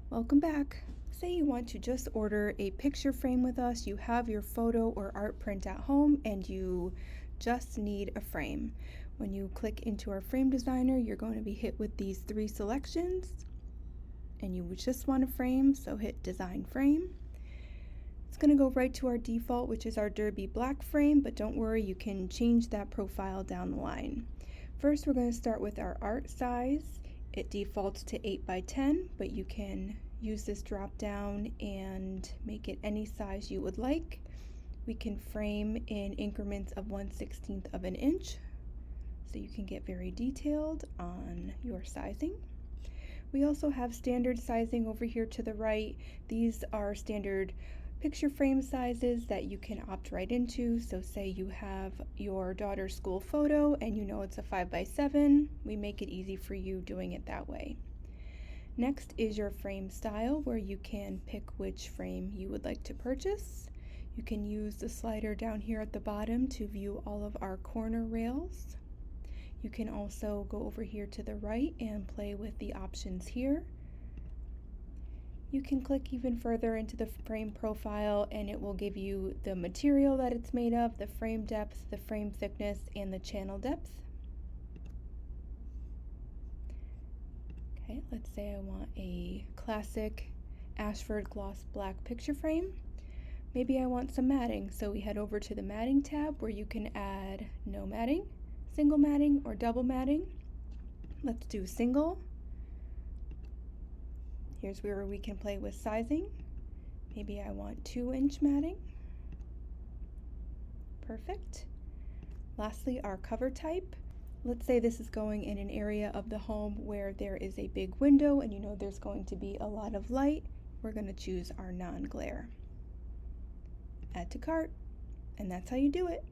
Welcome back. Say you want to just order a picture frame with us. You have your photo or art print at home and you just need a frame. When you click into our frame designer, you're going to be hit with these three selections and you would just want a frame, so hit design frame. It's going to go right to our default, which is our derby black frame, but don't worry, you can change that profile down the line. First, we're going to start with our art size. It defaults to 8 by 10, but you can use this drop down and make it any size you would like. We can frame in increments of 1/16 of an inch, so you can get very detailed on your sizing. We also have standard sizing over here to the right. These are standard picture frame sizes that you can opt right into. So say you have your daughter's school photo and you know it's a 5 by 7, we make it easy for you doing it that way. Next is your frame style, where you can pick which frame you would like to purchase. You can use the slider down here at the bottom to view all of our corner rails. You can also go over here to the right and play with the options here. You can click even further into the frame profile and it will give you the material that it's made of, the frame depth, the frame thickness, and the channel depth. Okay, let's say I want a classic Ashford gloss black picture frame. Maybe I want some matting, so we head over to the matting tab where you can add no matting, single matting, or double matting. Let's do single. Here's where we can play with sizing. Maybe I want 2-inch matting. Perfect. Lastly, our cover type. Let's say this is going in an area of the home where there is a big window and you know there's going to be a lot of light. We're going to choose our non-glare. Add to cart, and that's how you do it.